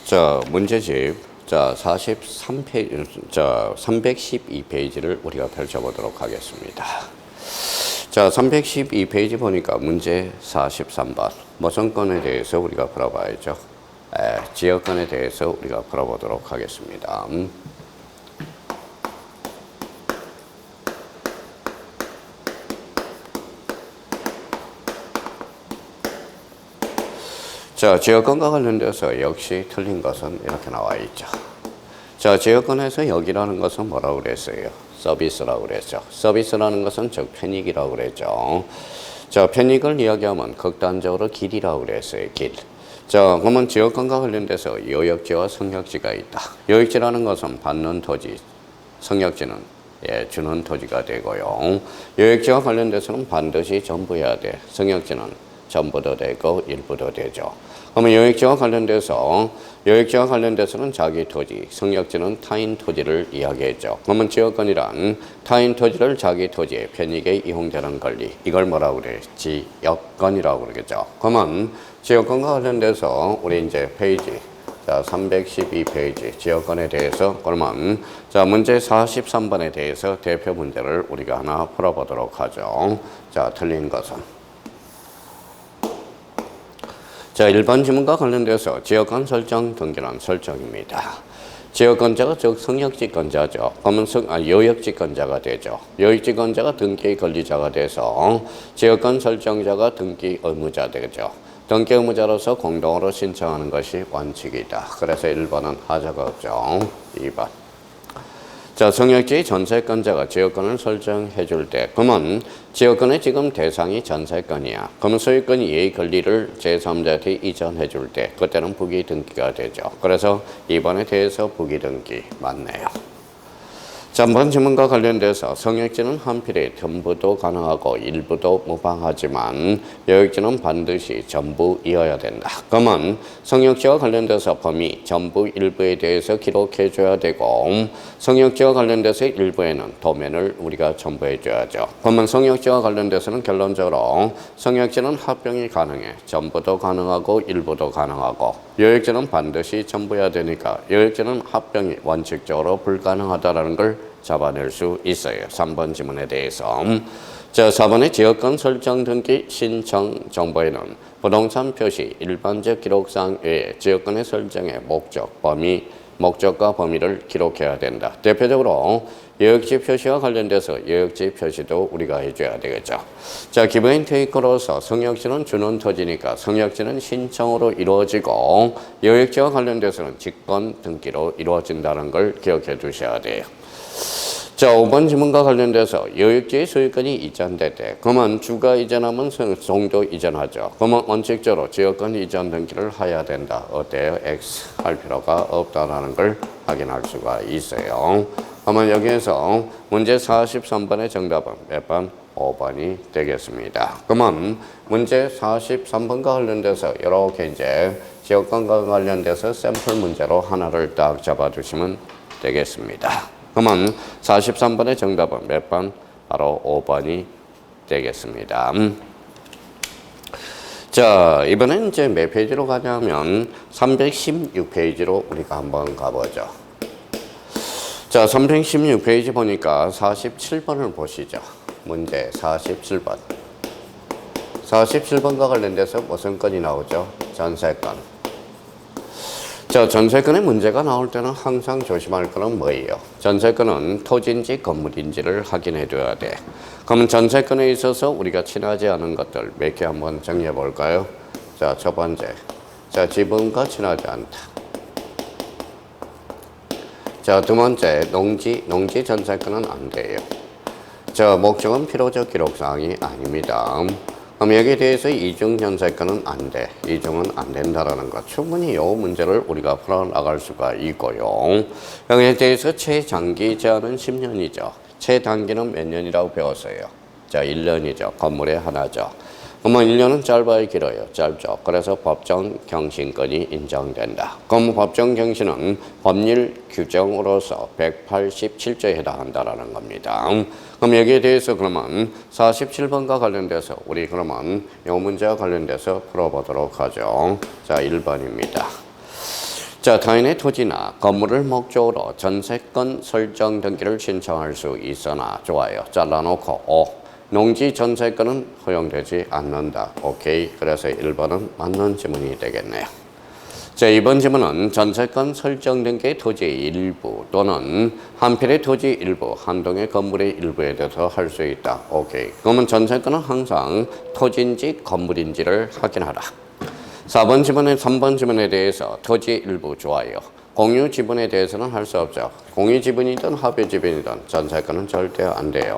자, 문제집. 자, 43페이지, 312페이지를 우리가 펼쳐보도록 하겠습니다. 자, 312페이지 보니까 문제 43번. 무슨 건에 대해서 우리가 풀어봐야죠. 지역건에 대해서 우리가 풀어보도록 하겠습니다. 자, 지역건과 관련돼서 역시 틀린 것은 이렇게 나와 있죠. 자, 지역건에서 여기라는 것은 뭐라고 그랬어요? 서비스라고 그랬죠. 서비스라는 것은 즉 편익이라고 그랬죠. 자, 편익을 이야기하면 극단적으로 길이라고 그랬어요. 길. 자, 그러면 지역건과 관련돼서 요역지와 성역지가 있다. 요역지라는 것은 받는 토지, 성역지는 주는 토지가 되고요. 요역지와 관련돼서는 반드시 전부해야 돼. 성역지는 전부도 되고 일부도 되죠. 그러면 요역지와 관련돼서는 자기 토지, 성역지는 타인 토지를 이야기했죠. 그러면 지역건이란 타인 토지를 자기 토지의 편익에 이용되는 권리, 이걸 뭐라고 그래? 지역건이라고 그러겠죠. 그러면 지역건과 관련돼서 우리 이제 페이지, 자, 312페이지 지역건에 대해서 그러면 자, 문제 43번에 대해서 대표 문제를 우리가 하나 풀어보도록 하죠. 자, 틀린 것은. 자, 1번 지문과 관련돼서 지역건 설정 등기란 설정입니다. 지역건자가 즉 성역지건자죠. 그러면 요역지건자가 되죠. 요역지건자가 등기 권리자가 돼서 지역건 설정자가 등기 의무자 되죠. 등기 의무자로서 공동으로 신청하는 것이 원칙이다. 그래서 1번은 하자가 없죠. 2번. 자, 성역지 전세권자가 지역권을 설정해 줄 때, 그러면 지역권의 지금 대상이 전세권이야. 그러면 소유권 이의 권리를 제3자한테 이전해 줄 때, 그때는 부기등기가 되죠. 그래서 2번에 대해서 부기등기 맞네요. 자, 한번 질문과 관련돼서 성역지는 한필에 전부도 가능하고 일부도 무방하지만 요역지는 반드시 전부이어야 된다. 그러면 성역지와 관련돼서 범위 전부 일부에 대해서 기록해 줘야 되고 성역지와 관련돼서 일부에는 도면을 우리가 첨부해 줘야죠. 그러면 성역지와 관련돼서는 결론적으로 성역지는 합병이 가능해. 전부도 가능하고 일부도 가능하고 요역지는 반드시 전부해야 되니까 요역지는 합병이 원칙적으로 불가능하다라는 걸 잡아낼 수 있어요. 3번 지문에 대해서. 자, 4번의 지역권 설정 등기 신청 정보에는 부동산 표시 일반적 기록상 외에 지역권의 설정의 목적, 범위, 목적과 범위를 기록해야 된다. 대표적으로 요역지 표시와 관련돼서 요역지 표시도 우리가 해줘야 되겠죠. 자, 기본 테이크로서 성역지는 주는 토지니까 성역지는 신청으로 이루어지고 요역지와 관련돼서는 직권 등기로 이루어진다는 걸 기억해 두셔야 돼요. 자, 5번 지문과 관련돼서 요역지의 소유권이 이전될 때, 그러면 주가 이전하면 종도 이전하죠. 그러면 원칙적으로 지역권 이전 등기를 해야 된다. 어때요? X 할 필요가 없다라는 걸 확인할 수가 있어요. 그러면 여기에서 문제 43번의 정답은 몇 번? 5번이 되겠습니다. 그러면 문제 43번과 관련돼서 이렇게 이제 지역권과 관련돼서 샘플 문제로 하나를 딱 잡아주시면 되겠습니다. 그러면 43번의 정답은 몇 번? 바로 5번이 되겠습니다. 자, 이번엔 이제 몇 페이지로 가냐면 316페이지로 우리가 한번 가보죠. 자, 316페이지 보니까 47번을 보시죠. 문제 47번. 47번과 관련돼서 무슨 건이 나오죠? 전세권. 자, 전세권의 문제가 나올 때는 항상 조심할 거는 뭐예요? 전세권은 토지인지 건물인지를 확인해 둬야 돼. 그러면 전세권에 있어서 우리가 친하지 않은 것들 몇 개 한번 정리해 볼까요? 자, 첫 번째. 자, 지분과 친하지 않다. 자, 두 번째, 농지 전세권은 안 돼요. 자, 목적은 필요적 기록사항이 아닙니다. 그럼 여기에 대해서 이중 전세권은 안 돼. 이중은 안 된다라는 것. 충분히 이 문제를 우리가 풀어나갈 수가 있고요. 여기에 대해서 최장기 제한은 10년이죠. 최단기는 몇 년이라고 배웠어요? 자, 1년이죠. 건물의 하나죠. 그러면 1년은 짧아요, 길어요? 짧죠. 그래서 법정 경신권이 인정된다. 그럼 법정 경신은 법률 규정으로서 187조에 해당한다라는 겁니다. 그럼 여기에 대해서 그러면 47번과 관련돼서 우리 그러면 이 문제와 관련돼서 풀어보도록 하죠. 자, 1번입니다. 자, 타인의 토지나 건물을 목적으로 전세권 설정 등기를 신청할 수 있으나 좋아요. 잘라놓고 농지 전세권은 허용되지 않는다. 오케이. 그래서 1번은 맞는 지문이 되겠네요. 자, 이번 지문은 전세권 설정 등기의 토지의 일부 또는 한 필의 토지 일부, 한 동의 건물의 일부에 대해서 할 수 있다. 오케이. 그러면 전세권은 항상 토지인지 건물인지를 확인하라. 4번 지문에 3번 지문에 대해서 토지 일부 좋아요. 공유 지분에 대해서는 할 수 없죠. 공유 지분이든 합의 지분이든 전세권은 절대 안 돼요.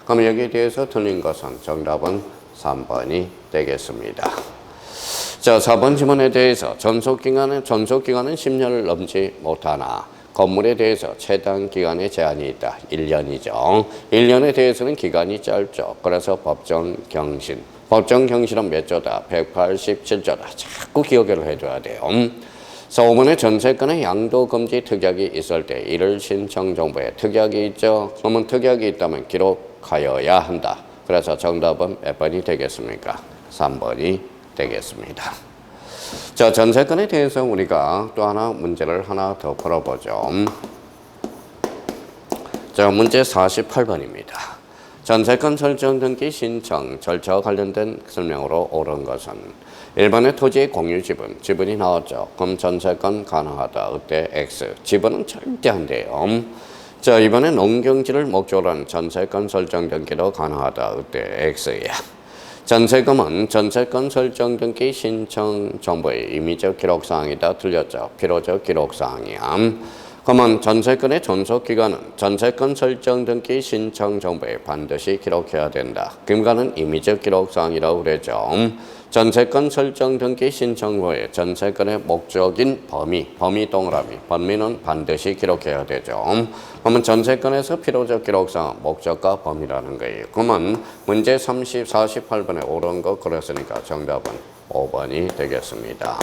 그럼 여기에 대해서 틀린 것은 정답은 3번이 되겠습니다. 자, 4번 지문에 대해서 전속기간은 10년을 넘지 못하나 건물에 대해서 최단 기간의 제한이 있다. 1년이죠. 1년에 대해서는 기간이 짧죠. 그래서 법정경신. 법정경신은 몇 조다? 187조다. 자꾸 기억을 해줘야 돼요. 5번에 전세권의 양도금지 특약이 있을 때 이를 신청정보에 특약이 있죠. 그러면 특약이 있다면 기록하여야 한다. 그래서 정답은 몇 번이 되겠습니까? 3번이 되겠습니다. 자, 전세권에 대해서 우리가 또 하나 문제를 하나 더 풀어보죠. 자, 문제 48번입니다. 전세권 설정 등기 신청 절차와 관련된 설명으로 옳은 것은 1번의 토지의 공유 지분, 지분이 나왔죠. 그럼 전세권 가능하다. 그때 X. 지분은 절대 안 돼요. 자, 이번에 농경지를 목적으로 한 전세권 설정 등기도 가능하다. 그때 X야. 전세금은 전세권 설정 등기 신청 정보의 임의적 기록사항이다. 틀렸죠. 필요적 기록사항이야. 그러면 전세권의 존속기간은 전세권 설정 등기 신청 정보에 반드시 기록해야 된다. 그러니까는 임의적 기록사항이라고 그랬죠. 전세권 설정 등기 신청 후에 전세권의 목적인 범위 동그라미, 범위는 반드시 기록해야 되죠. 그러면 전세권에서 필요적 기록사항, 목적과 범위라는 거예요. 그러면 문제 48번에 옳은 거 그랬으니까 정답은 5번이 되겠습니다.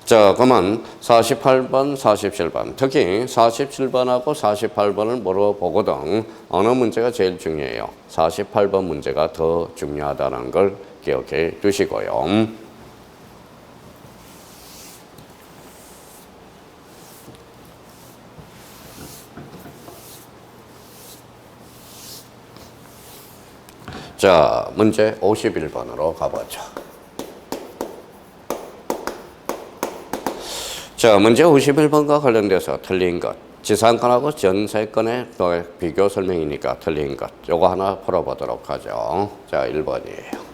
자, 그러면 48번, 47번, 특히 47번하고 48번을 물어보거든 어느 문제가 제일 중요해요? 48번 문제가 더 중요하다는 걸 기억해 두시고요. 자, 문제 51번으로 가보죠. 자, 문제 51번과 관련돼서 틀린 것. 지상권하고 전세권의 비교 설명이니까 틀린 것. 요거 하나 풀어보도록 하죠. 자, 1번이에요.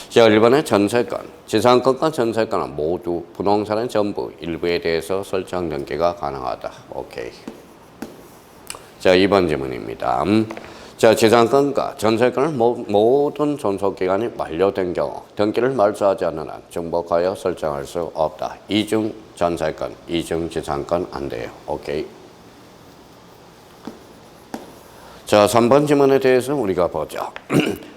자, 1번의 전세권. 지상권과 전세권은 모두 부동산의 전부 일부에 대해서 설정 등기가 가능하다. 오케이. 자, 2번 질문입니다. 자, 지상권과 전세권을 모든 존속기간이 만료된 경우 등기를 말소하지 않는 한 중복하여 설정할 수 없다. 이중 전세권, 이중 지상권 안 돼요. 오케이. 자, 3번 질문에 대해서 우리가 보죠.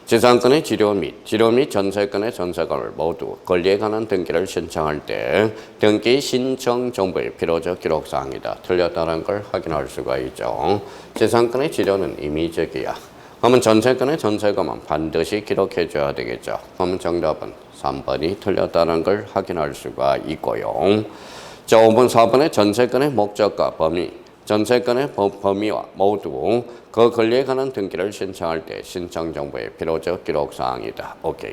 지상권의 지료 및 전세권의 전세권을 모두 권리에 관한 등기를 신청할 때 등기 신청 정보의 필요적 기록사항이다. 틀렸다는 걸 확인할 수가 있죠. 지상권의 지료는 임의적이야. 그러면 전세권의 전세권은 반드시 기록해줘야 되겠죠. 그러면 정답은 3번이 틀렸다는 걸 확인할 수가 있고요. 자, 5번, 4번의 전세권의 목적과 범위. 전세권의 범위와 모두 그 권리에 관한 등기를 신청할 때 신청 정보의 필요적 기록사항이다. 오케이.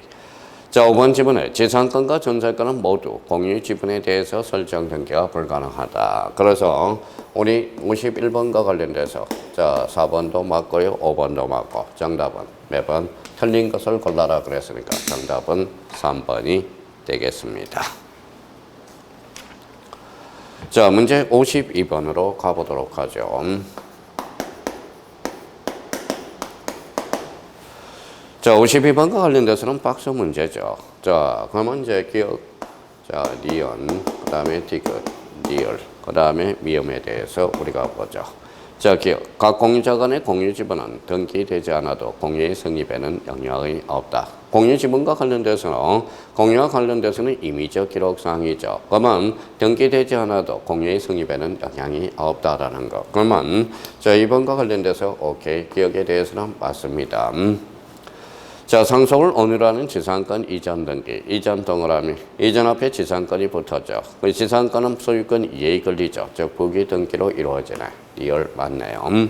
자, 5번 지문에 지상권과 전세권은 모두 공유 지분에 대해서 설정 등기가 불가능하다. 그래서 우리 51번과 관련돼서 자, 4번도 맞고요. 5번도 맞고 정답은 매번 틀린 것을 골라라 그랬으니까 정답은 3번이 되겠습니다. 자, 문제 52번으로 가보도록 하죠. 자, 52번과 관련돼서는 박스 문제죠. 자, 그러면 이제 기억, 자, 니은, 그 다음에 디귿, 리을, 그 다음에 미음에 대해서 우리가 보죠. 자, 기억. 각 공유자 간의 공유 지분은 등기되지 않아도 공유의 성립에는 영향이 없다. 공유 지분과 관련돼서는 공유와 관련돼서는 임의적 기록 사항이죠. 그러면 등기되지 않아도 공유의 성립에는 영향이 없다라는 거. 그러면 자, 이번과 관련돼서 오케이. 기억에 대해서는 맞습니다. 자, 상속을 on유로 하는 지상권 이전 등기, 이전 동그라미, 이전 앞에 지상권이 붙었죠. 그 지상권은 소유권 이해에 걸리죠. 즉 부기 등기로 이루어지네. 리얼 맞네요.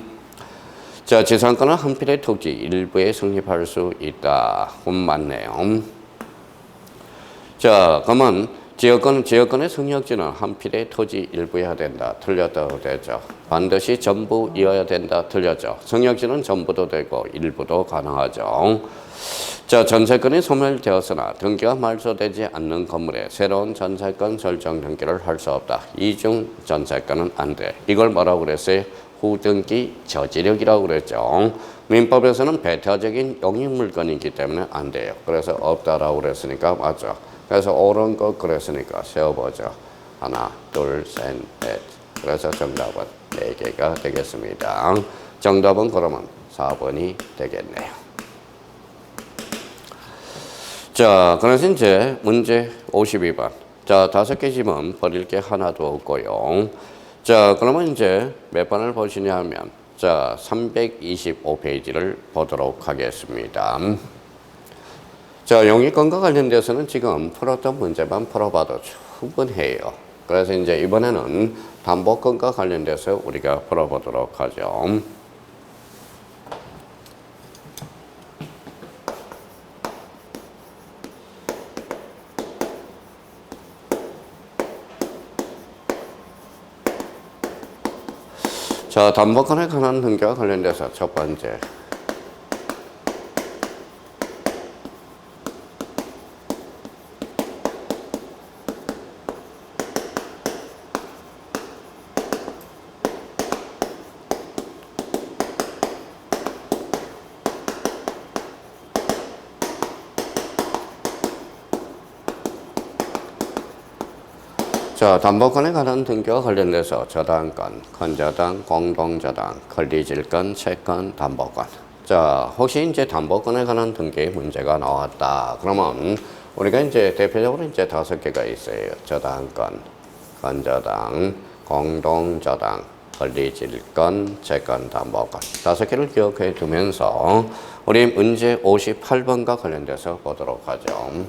자, 지상권은 한 필의 토지 일부에 성립할 수 있다. 맞네요. 자, 그러면 지역권의 성역지는 한 필의 토지 일부여야 된다. 틀렸다고 되죠. 반드시 전부이어야 된다. 틀렸죠. 성역지는 전부도 되고 일부도 가능하죠. 자, 전세권이 소멸되었으나 등기가 말소되지 않는 건물에 새로운 전세권 설정 등기를 할 수 없다. 이중 전세권은 안 돼. 이걸 뭐라고 그랬어요? 후등기 저지력이라고 그랬죠. 민법에서는 배타적인 용익물건이기 때문에 안 돼요. 그래서 없다라고 그랬으니까 맞죠. 그래서 옳은 것 그랬으니까 세워보죠. 하나, 둘, 셋, 넷. 그래서 정답은 4개가 되겠습니다. 정답은 그러면 4번이 되겠네요. 자, 그래서 이제 문제 52번. 자, 5개 지문 버릴 게 하나도 없고요. 자, 그러면 이제 몇 번을 보시냐 하면, 자, 325페이지를 보도록 하겠습니다. 자, 용익권과 관련돼서는 지금 풀었던 문제만 풀어봐도 충분해요. 그래서 이제 이번에는 담보권과 관련돼서 우리가 풀어보도록 하죠. 자, 담보권에 관한 등기와 관련돼서 첫 번째. 자, 담보권에 관한 등기와 관련돼서 저당권, 건저당, 공동저당, 권리질권, 채권, 담보권. 자, 혹시 이제 담보권에 관한 등기에 문제가 나왔다. 그러면 우리가 이제 대표적으로 이제 5개가 있어요. 저당권, 건저당, 공동저당, 권리질권, 채권, 담보권. 5개를 기억해 두면서 우리 문제 58번과 관련돼서 보도록 하죠.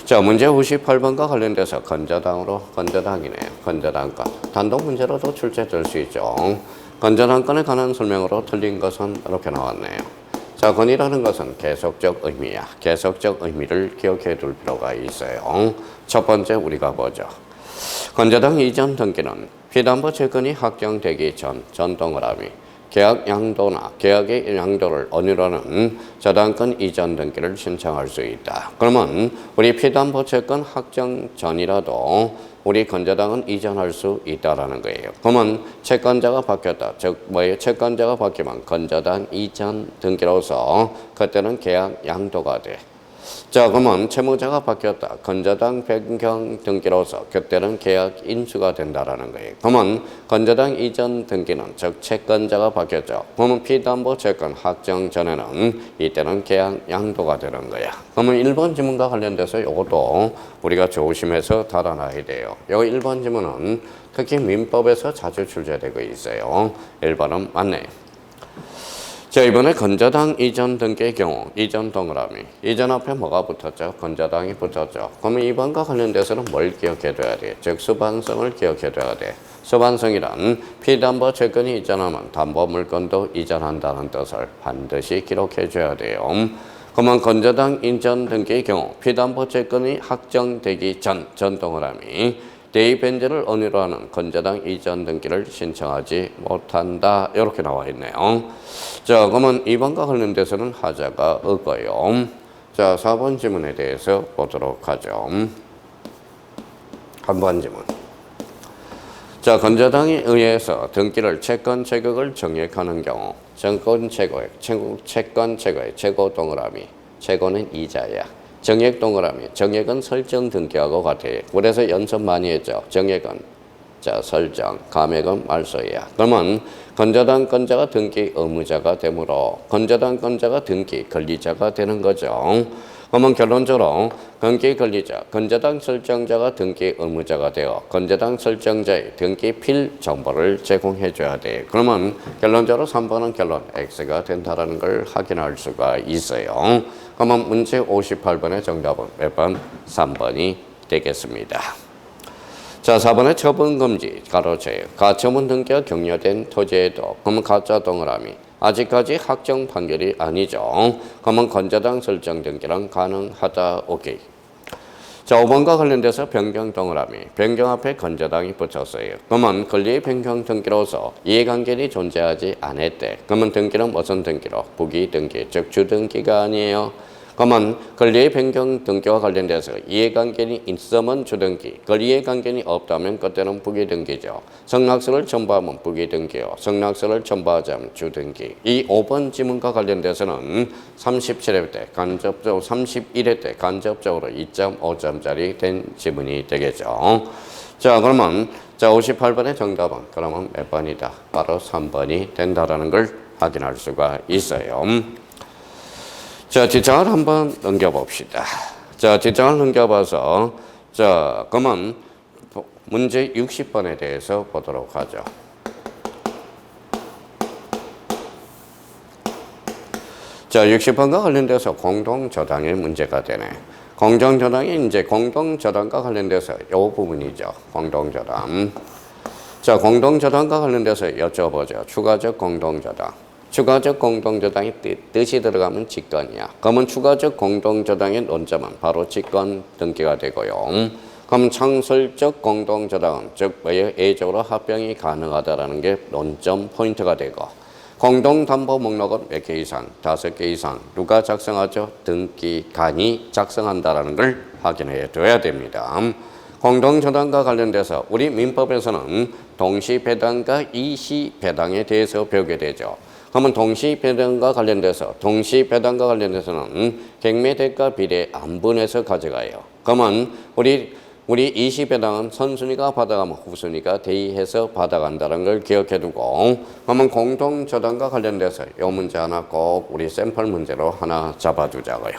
자, 문제 58번과 관련돼서 건저당이네요. 건저당권. 단독 문제로도 출제될 수 있죠. 건저당권에 관한 설명으로 틀린 것은 이렇게 나왔네요. 자, 건이라는 것은 계속적 의미야. 계속적 의미를 기억해 둘 필요가 있어요. 첫 번째 우리가 보죠. 건저당 이전 등기는 피담보 채권이 확정되기 전 동그라미. 계약 양도나 계약의 양도를 on유로 하는 저당권 이전 등기를 신청할 수 있다. 그러면 우리 피담보 채권 확정 전이라도 우리 건저당은 이전할 수 있다라는 거예요. 그러면 채권자가 바뀌었다. 즉 뭐예요? 채권자가 바뀌면 건저당 이전 등기로서 그때는 계약 양도가 돼. 자, 그러면 채무자가 바뀌었다. 건저당 변경 등기로서 그때는 계약 인수가 된다라는 거예요. 그러면 건저당 이전 등기는 즉 채권자가 바뀌었죠. 그러면 피담보 채권 확정 전에는 이때는 계약 양도가 되는 거야. 그러면 1번 지문과 관련돼서 이것도 우리가 조심해서 달아놔야 돼요. 이 1번 지문은 특히 민법에서 자주 출제되고 있어요. 1번은 맞네요. 자, 이번에 건저당 이전 등기의 경우 이전 동그라미 이전 앞에 뭐가 붙었죠? 건저당이 붙었죠. 그러면 이번과 관련돼서는 뭘 기억해 둬야 돼? 즉 수반성을 기억해 둬야 돼. 수반성이란 피담보 채권이 이전하면 담보 물건도 이전한다는 뜻을 반드시 기록해 줘야 돼요. 그러면 건저당 이전 등기의 경우 피담보 채권이 확정되기 전 동그라미 대의 변제를 on유로 하는 건저당 이전 등기를 신청하지 못한다. 이렇게 나와 있네요. 자, 그러면 2번과 관련돼서는 하자가 없고요. 자, 4번 지문에 대해서 보도록 하죠. 1번 지문. 자, 건저당에 의해서 등기를 채권 채격을 정액하는 경우 채권 채거의 채고 동그라미 채고는 이자야. 정액 동그라미. 정액은 설정 등기하고 같아요. 그래서 연습 많이 했죠. 정액은 자 설정, 감액은 말소야. 그러면 건저당 건자가 등기 의무자가 되므로 건저당 건자가 등기 권리자가 되는 거죠. 그러면 결론적으로 등기 권리자, 건저당 설정자가 등기 의무자가 되어 건저당 설정자의 등기 필 정보를 제공해 줘야 돼. 그러면 결론적으로 3번은 결론 X가 된다라는 걸 확인할 수가 있어요. 그러면 문제 58번의 정답은 몇 번? 3번이 되겠습니다. 자, 4번의 처분금지, 가로채, 가처분 등기가 격려된 토지에도, 그러면 가짜 동그라미, 아직까지 확정 판결이 아니죠. 그러면 건저당 설정 등기랑 가능하다, 오케이. 자, 5번과 관련돼서 변경 동그라미, 변경 앞에 건저당이 붙였어요. 그러면 권리의 변경 등기로서 이해관계는 존재하지 않았대. 그러면 등기는 무슨 등기로? 부기 등기, 즉 주등기가 아니에요. 그러면 권리의 변경 등기와 관련돼서 이해관계는 있으면 주등기, 권리의관계는 없다면 그때는 부기등기죠. 성락서를 첨부하면 부기등기요. 성락서를 첨부하지 않으면 주등기. 이 5번 지문과 관련돼서는 37회 때 간접적으로 31회 때 간접적으로 2.5점짜리 된 지문이 되겠죠. 자, 그러면 58번의 정답은 그러면 몇 번이다? 바로 3번이 된다라는 걸 확인할 수가 있어요. 자, 뒷장을 한번 넘겨봅시다. 자, 뒷장을 넘겨봐서, 자, 그러면 문제 60번에 대해서 보도록 하죠. 자, 60번과 관련돼서 공동저당의 문제가 되네. 공동저당이 이제 공동저당과 관련돼서 이 부분이죠. 공동저당. 자, 공동저당과 관련돼서 여쭤보죠. 추가적 공동저당. 추가적 공동저당의 뜻이 들어가면 직권이야. 그러면 추가적 공동저당의 논점은 바로 직권 등기가 되고요. 그럼 창설적 공동저당은 즉 예적으로 합병이 가능하다라는 게 논점 포인트가 되고 공동담보 목록은 몇 개 이상? 5개 이상. 누가 작성하죠? 등기관이 작성한다라는 걸 확인해 둬야 됩니다. 공동저당과 관련돼서 우리 민법에서는 동시배당과 이시배당에 대해서 배우게 되죠. 그러면 동시배당과 관련돼서는 객매대가 비례 안분해서 가져가요. 그러면 우리 이시배당은 선순위가 받아가면 후순위가 대의해서 받아간다는 걸 기억해 두고 그러면 공동저당과 관련돼서 이 문제 하나 꼭 우리 샘플 문제로 하나 잡아두자고요.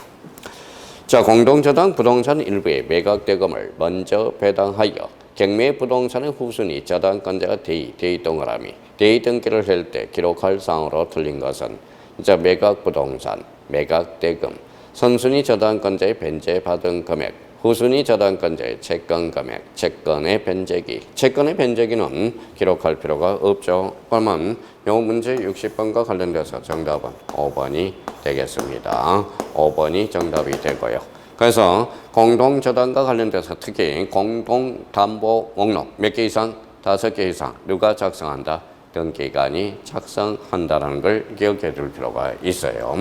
자, 공동저당 부동산 일부의 매각대금을 먼저 배당하여 객매 부동산의 후순위 저당권자가 대의 동그라미 대의 등기를 할 때 기록할 사항으로 틀린 것은 자, 매각 부동산, 매각 대금, 선순위 저당권자의 변제받은 금액, 후순위 저당권자의 채권 금액, 채권의 변제기. 채권의 변제기는 기록할 필요가 없죠. 그러면 이 문제 60번과 관련돼서 정답은 5번이 되겠습니다. 5번이 정답이 되고요. 그래서 공동저당과 관련돼서 특히 공동담보 목록 몇 개 이상? 5개 이상. 누가 작성한다? 등기관이 작성한다는 걸 기억해 둘 필요가 있어요.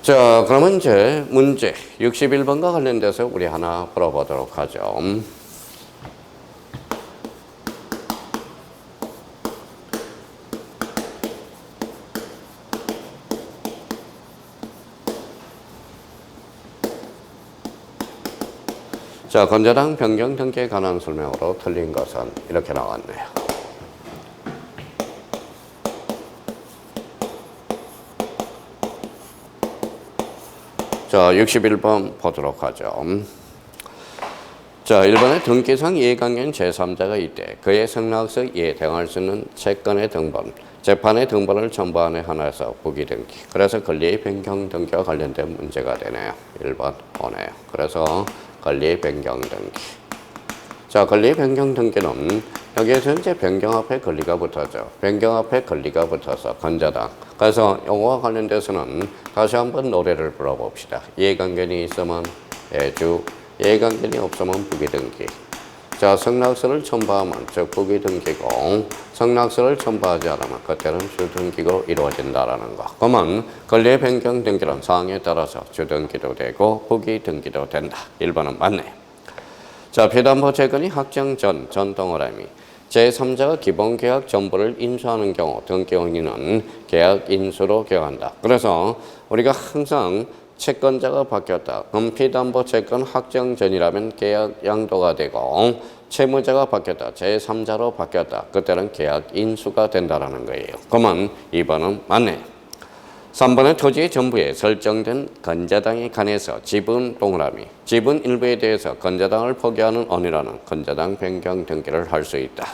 자, 그러면 이제 문제 61번과 관련돼서 우리 하나 풀어보도록 하죠. 자, 건저당 변경 등기에 관한 설명으로 틀린 것은 이렇게 나왔네요. 자, 61번 보도록 하죠. 자, 1번에 등기상 이해관계인 제3자가 있대. 그의 승낙서 이해당할 수 있는 채권의 등본, 재판의 등본을 첨부한 에 하나에서 부기등기. 그래서 권리의 변경 등기와 관련된 문제가 되네요. 1번 오네요. 그래서 권리의 변경 등기. 자, 권리의 변경 등기는 여기에서 이제 변경 앞에 권리가 붙어죠. 변경 앞에 권리가 붙어서 건저당. 그래서 이거와 관련돼서는 다시 한번 노래를 불러봅시다. 이해관계는 있으면 예주, 이해관계는 없으면 부기등기. 자, 성락서를 첨부하면 즉 부기등기고 성락서를 첨부하지 않으면 그때는 주등기로 이루어진다라는 거. 그러면 권리의 변경 등기는 사항에 따라서 주등기도 되고 부기등기도 된다. 1번은 맞네. 자, 피담보 채권이 확정 전 동그라미. 제3자가 기본계약 전부를 인수하는 경우 등기원인은 계약 인수로 기억한다. 그래서 우리가 항상 채권자가 바뀌었다. 그럼 피담보 채권 확정 전이라면 계약 양도가 되고 채무자가 바뀌었다. 제3자로 바뀌었다. 그때는 계약 인수가 된다는 거예요. 그러면 2번은 맞네. 3번의 토지의 전부에 설정된 건자당에 관해서 지분 동그라미, 지분 일부에 대해서 건자당을 포기하는 언의라는 건자당 변경 등기를 할 수 있다.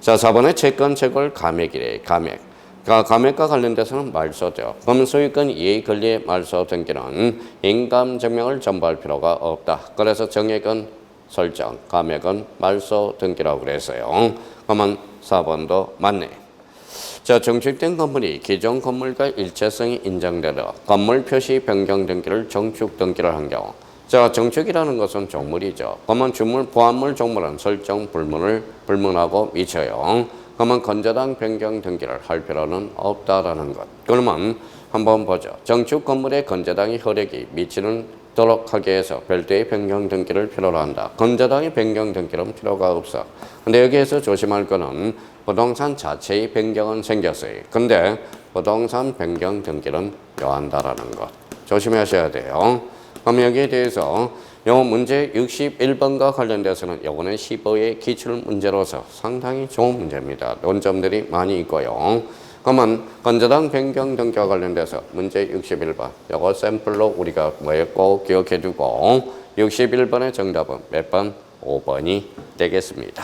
자, 4번의 채권 채굴 감액이래. 감액. 감액과 관련돼서는 말소죠. 그러면 소유권 이해 권리의 말소 등기는 인감 증명을 전부할 필요가 없다. 그래서 정액은 설정, 감액은 말소 등기라고 그랬어요. 그러면 4번도 맞네. 자, 정축된 건물이 기존 건물과 일체성이 인정되도록 건물 표시 변경 등기를 정축 등기를 한 경우. 자, 정축이라는 것은 종물이죠. 그러면 주물, 보안물, 종물은 설정 불문하고 미쳐요. 그러면 건자당 변경 등기를 할 필요는 없다라는 것. 그러면 한번 보죠. 정축 건물의 건자당의 효력이 미치도록 하기 위해서 별도의 변경 등기를 필요로 한다. 건자당의 변경 등기는 필요가 없어. 근데 여기에서 조심할 거는 부동산 자체의 변경은 생겼어요. 근데 부동산 변경 등기는 요한다라는 것. 조심하셔야 돼요. 그럼 여기에 대해서 요 문제 61번과 관련돼서는 요거는 15의 기출 문제로서 상당히 좋은 문제입니다. 논점들이 많이 있고요. 그러면 건자당 변경 등기와 관련돼서 문제 61번 요거 샘플로 우리가 꼭 기억해 두고 61번의 정답은 몇 번? 5번이 되겠습니다.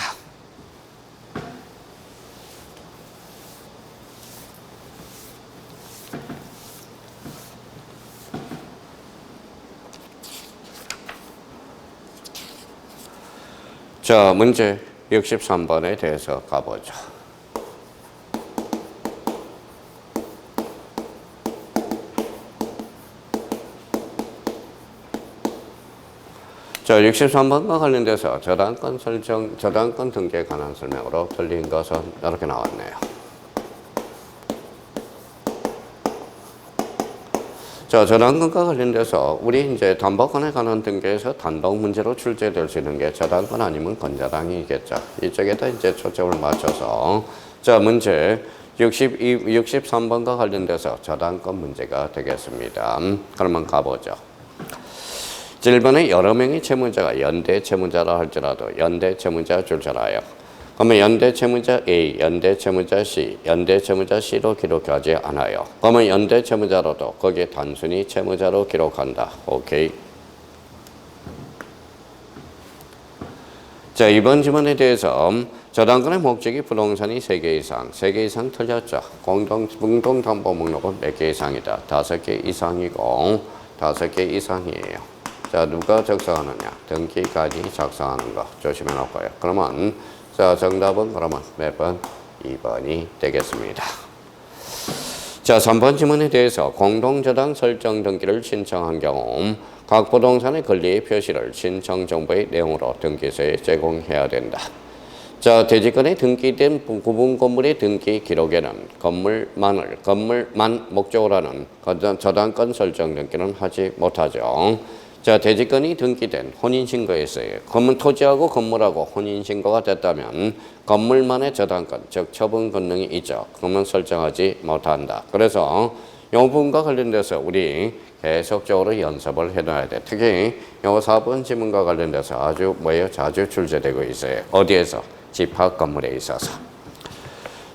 자, 문제 63번에 대해서 가보죠. 자, 63번과 관련돼서 저당권 설정, 저당권 등기에 관한 설명으로 틀린 것은 이렇게 나왔네요. 자, 저당권과 관련돼서 우리 이제 담보권에 관한 등기에서 단독 문제로 출제될 수 있는 게 저당권 아니면 건자당이겠죠. 이쪽에다 이제 초점을 맞춰서 자, 문제 63번과 관련돼서 저당권 문제가 되겠습니다. 그러면 가보죠. 1번에 여러 명의 채무자가 연대 채무자라 할지라도 연대 채무자 줄 줄 알아요. 그러면 연대 채무자 A, 연대 채무자 C, 연대 채무자 C로 기록하지 않아요. 그러면 연대 채무자로도 거기에 단순히 채무자로 기록한다. 오케이. 자, 이번 지문에 대해서 저당권의 목적이 부동산이 3개 이상 틀렸죠. 공동담보 목록은 몇 개 이상이다. 5개 이상이고 5개 이상이에요. 자, 누가 작성하느냐? 등기관이 작성하는 거 조심해 놓고요. 그러면 자, 정답은 그러면 몇 번? 2번이 되겠습니다. 자, 3번 지문에 대해서 공동저당 설정 등기를 신청한 경우 각 부동산의 권리의 표시를 신청 정보의 내용으로 등기소에 제공해야 된다. 자, 대지권에 등기된 구분 건물의 등기 기록에는 건물만 목적으로 하는 저당권 설정 등기는 하지 못하죠. 자, 대지권이 등기된 혼인신고였어요. 그러면 토지하고 건물하고 혼인신고가 됐다면 건물만의 저당권, 즉 처분 권능이 있죠. 그러면 설정하지 못한다. 그래서 이 부분과 관련돼서 우리 계속적으로 연습을 해놔야 돼. 특히 이 4번 지문과 관련돼서 아주 자주 출제되고 있어요. 어디에서? 집합 건물에 있어서.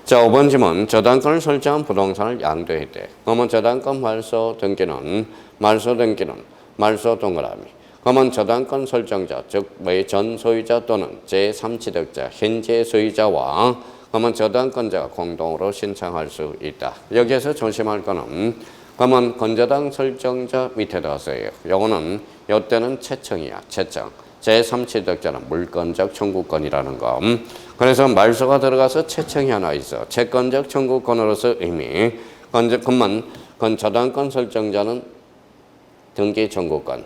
자, 5번 지문. 저당권을 설정한 부동산을 양도했대. 그러면 저당권 말소 등기는 말소 동그라미. 그러면 저당권 설정자, 즉 전 소유자 또는 제3취득자, 현재 소유자와 그러면 저당권자가 공동으로 신청할 수 있다. 여기에서 조심할 거는 그러면 건저당 설정자 밑에다 써요. 요거는 요때는 채청이야. 채청. 제3취득자는 물권적 청구권이라는 거. 그래서 말소가 들어가서 채청이 하나 있어. 채권적 청구권으로서 의미. 저당권 설정자는 등기 청구권.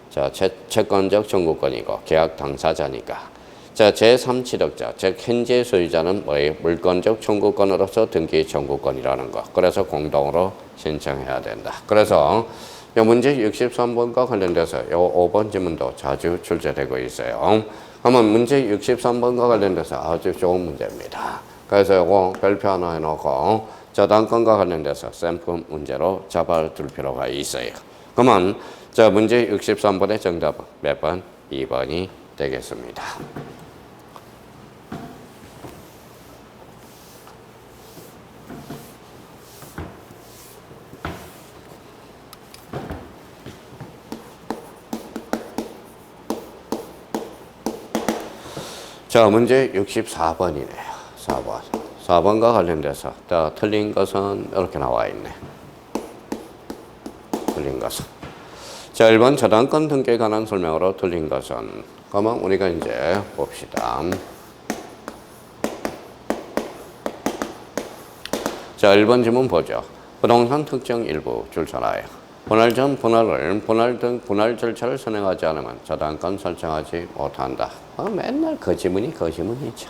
자, 채권적 청구권이고 계약 당사자니까. 자, 제3취득자, 즉 현재 소유자는 물권적 청구권으로서 등기 청구권이라는 거. 그래서 공동으로 신청해야 된다. 그래서 이 문제 63번과 관련돼서 이 5번 지문도 자주 출제되고 있어요. 그러면 문제 63번과 관련돼서 아주 좋은 문제입니다. 그래서 이거 별표 하나 해놓고 저당권과 관련돼서 샘플 문제로 잡아둘 필요가 있어요. 그러면 자, 문제 63번의 정답은 몇 번? 2번이 되겠습니다. 자, 문제 64번이네요. 4번. 4번과 관련돼서 틀린 것은 이렇게 나와 있네. 틀린 것은. 자, 1번 저당권 등기에 관한 설명으로 틀린 것은. 그러면 우리가 이제 봅시다. 자, 1번 지문 보죠. 부동산 특정 일부 줄서나요. 분할 전 분할 절차를 선행하지 않으면 저당권 설정하지 못한다. 맨날 그 지문이죠.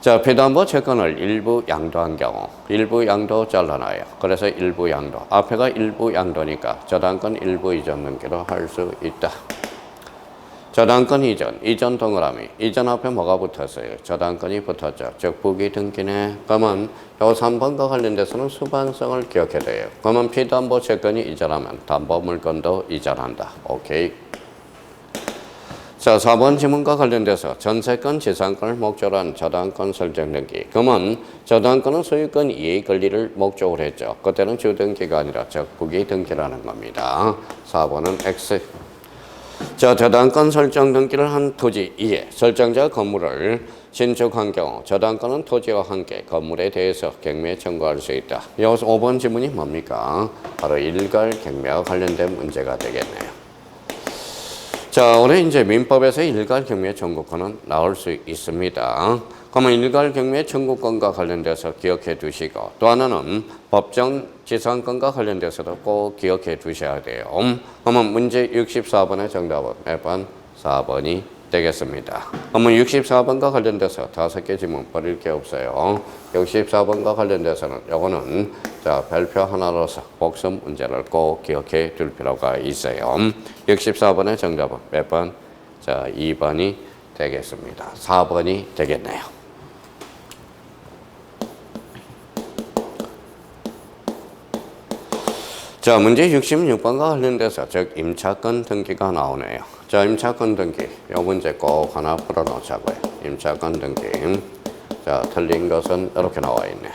자, 피담보 채권을 일부 양도한 경우 일부 양도 잘라놔요. 그래서 일부 양도. 앞에가 일부 양도니까 저당권 일부 이전 등기로 할 수 있다. 저당권 이전 동그라미. 이전 앞에 뭐가 붙었어요? 저당권이 붙었죠. 즉 부기 등기네. 그러면 요 3번과 관련돼서는 수반성을 기억해야 돼요. 그러면 피담보 채권이 이전하면 담보 물건도 이전한다. 오케이. 자, 4번 지문과 관련돼서 전세권, 지상권을 목적으로 한 저당권 설정 등기. 그러면 저당권은 소유권 이해 권리를 목적으로 했죠. 그때는 주등기가 아니라 적부기 등기라는 겁니다. 4번은 X. 자, 저당권 설정 등기를 한 토지 이해 설정자 건물을 신축한 경우 저당권은 토지와 함께 건물에 대해서 경매 청구할 수 있다. 여기서 5번 지문이 뭡니까? 바로 일괄 경매와 관련된 문제가 되겠네요. 자, 올해 이제 민법에서 일괄 경매 청구권은 나올 수 있습니다. 그러면 일괄 경매 청구권과 관련돼서 기억해 두시고 또 하나는 법정 지상권과 관련돼서도 꼭 기억해 두셔야 돼요. 그러면 문제 64번의 정답은 몇 번? 4번이 되겠습니다. 그러면 64번과 관련돼서 5개 지문 버릴 게 없어요. 64번과 관련돼서는 요거는 자, 별표 하나로서 복습 문제를 꼭 기억해 둘 필요가 있어요. 64번의 정답은 몇 번? 자, 2번이 되겠습니다. 4번이 되겠네요. 자, 문제 66번과 관련돼서 즉 임차권 등기가 나오네요. 자, 임차권 등기. 요 문제 꼭 하나 풀어놓자고요. 임차권 등기. 자, 틀린 것은 이렇게 나와 있네.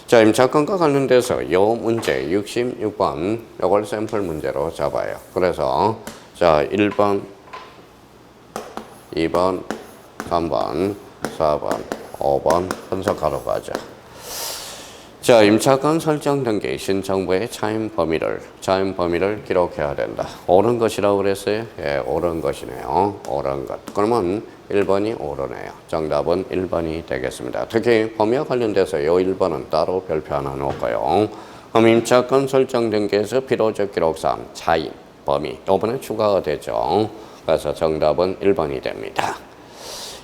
자, 임차권과 관련돼서 요 문제 66번 요걸 샘플 문제로 잡아요. 그래서 자, 1번, 2번, 3번, 4번, 5번 분석하러 가자. 자, 임차권 설정 등기 신청부의 차임 범위를 기록해야 된다. 옳은 것이라고 그랬어요? 예, 옳은 것이네요. 옳은 것. 그러면 1번이 옳으네요. 정답은 1번이 되겠습니다. 특히 범위와 관련돼서 요 1번은 따로 별표 하나 놓을까요? 그럼 임차권 설정 등기에서 필요적 기록사항, 차임, 범위. 이번에 추가가 되죠. 그래서 정답은 1번이 됩니다.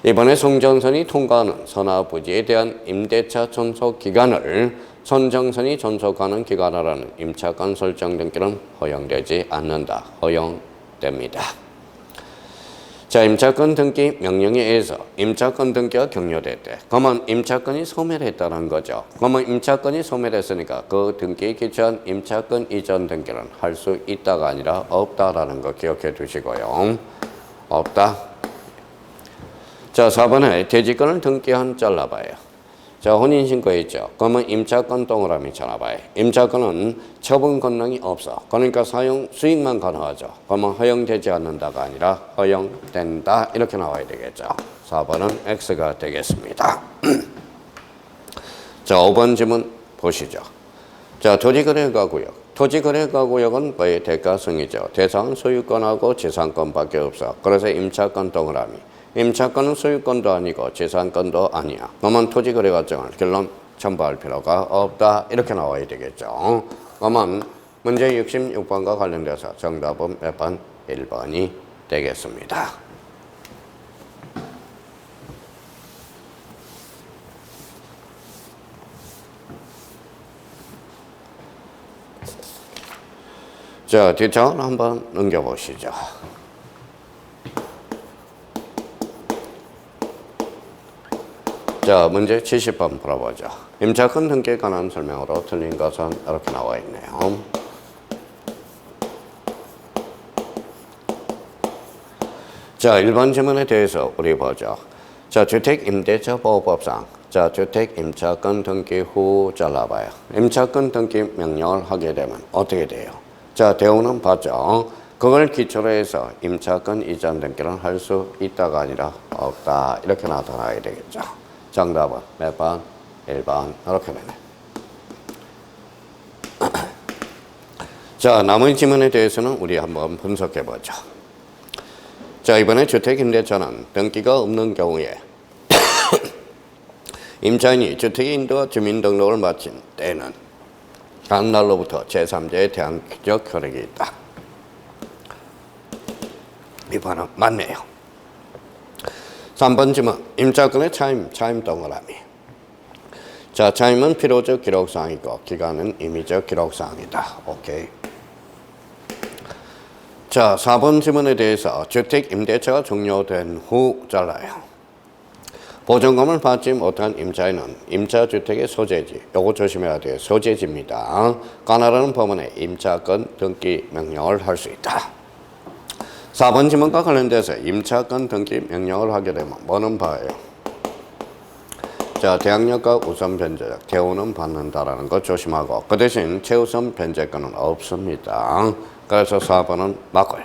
이번에 송정선이 통과하는 선화부지에 대한 임대차 존속 기간을 선정선이 존속하는 기간이라는 임차권 설정 등기는 허용되지 않는다. 허용됩니다. 자, 임차권 등기 명령에 의해서 임차권 등기가 격려됐대. 그러면 임차권이 소멸했다는 거죠. 그러면 임차권이 소멸했으니까 그 등기에 기초한 임차권 이전 등기는 할 수 있다가 아니라 없다라는 거 기억해 두시고요. 없다. 자, 4번에 대지권을 등기한 잘라봐요. 자, 혼인신고에 있죠. 그러면 임차권 동그라미 쳐놔봐요. 임차권은 처분 권능이 없어. 그러니까 사용 수익만 가능하죠. 그러면 허용되지 않는다가 아니라 허용된다. 이렇게 나와야 되겠죠. 4번은 X가 되겠습니다. 자, 5번 질문 보시죠. 자, 토지거래가구역. 토지거래가구역은 뭐의 대가성이죠. 대상 소유권하고 지상권밖에 없어. 그래서 임차권 동그라미. 임차권은 소유권도 아니고 지상권도 아니야. 그러면 토지거래과정을 결론 첨부할 필요가 없다. 이렇게 나와야 되겠죠. 그러면 문제 66번과 관련돼서 정답은 몇 번? 1번이 되겠습니다. 자, 뒷장을 한번 넘겨보시죠. 자, 문제 70번 풀어보죠. 임차권 등기에 관한 설명으로 틀린 것은 이렇게 나와 있네요. 자, 1번 질문에 대해서 우리 보죠. 자, 주택임대차보호법상 자, 주택임차권 등기 후 잘라봐요. 임차권 등기 명령을 하게 되면 어떻게 돼요? 자, 대우는 봤죠. 그걸 기초로 해서 임차권 이전 등기는 할 수 있다가 아니라 없다. 이렇게 나타나야 되겠죠. 정답은 몇 번? 1번. 이렇게 되네. 자, 나머지 지문에 대해서는 우리 한번 분석해 보죠. 자, 이번에 주택임대차는 등기가 없는 경우에 임차인이 주택인도와 주민등록을 마친 때는 각 날로부터 제3자에 대한 기적 효력이 있다. 이번은 맞네요. 3번 지문 임차권의 차임 동그라미. 자, 차임은 필요적 기록사항이고 기간은 임의적 기록사항이다. 오케이. 자, 4번 지문에 대해서 주택 임대차가 종료된 후 잘라요. 보증금을 받지 못한 임차인은 임차주택의 소재지, 요거 조심해야 돼요. 소재지입니다. 관할하는 법원에 임차권 등기 명령을 할 수 있다. 4번 지문과 관련돼서 임차권 등기 명령을 하게 되면 뭐는 봐요? 자, 대항력과 우선 변제적, 대우는 받는다라는 거 조심하고 그 대신 최우선 변제권은 없습니다. 그래서 4번은 맞고요.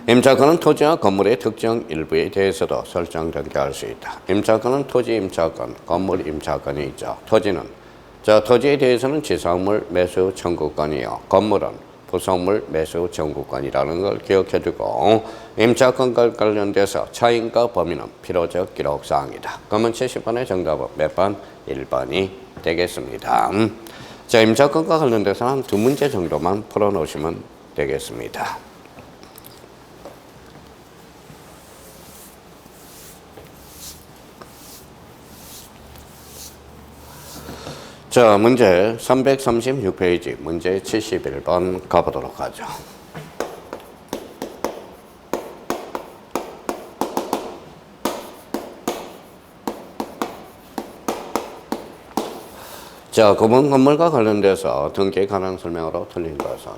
임차권은 토지와 건물의 특정 일부에 대해서도 설정 등기할 수 있다. 임차권은 토지 임차권, 건물 임차권이 있죠. 토지는 토지에 대해서는 지상물 매수 청구권이요. 건물은 부속물 매수 청구권이라는 걸 기억해두고 임차권과 관련돼서 차임과 범위는 필요적 기록사항이다. 그러면 70번의 정답은 몇 번? 1번이 되겠습니다. 자, 임차권과 관련돼서 한 2문제 정도만 풀어놓으시면 되겠습니다. 자, 문제 336페이지 문제 71번 가보도록 하죠. 자, 구분 건물과 관련돼서 등기에 관한 설명으로 틀린 것은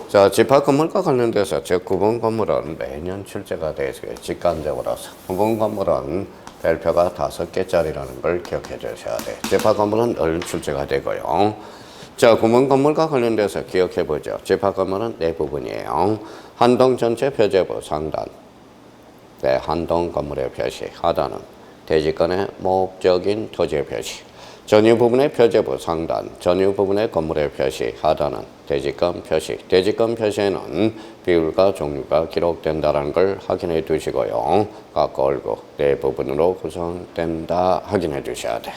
자, 집합 건물과 관련돼서 즉 구분 건물은 매년 출제가 되어 있어요. 직관적으로서 구분 건물은 별표가 5개짜리라는 걸 기억해 주셔야 돼요. 집합 건물은 늘 출제가 되고요. 자, 구분 건물과 관련돼서 기억해 보죠. 집합 건물은 네 부분이에요. 한동 전체 표제부 상단, 네, 한동 건물의 표시, 하단은 대지권의 목적인 토지의 표시, 전유 부분의 표제부 상단, 전유 부분의 건물의 표시, 하단은 대지권 표시. 대지권 표시에는 비율과 종류가 기록된다는 걸 확인해 두시고요. 각 얼굴 네 부분으로 구성된다 확인해 주셔야 돼.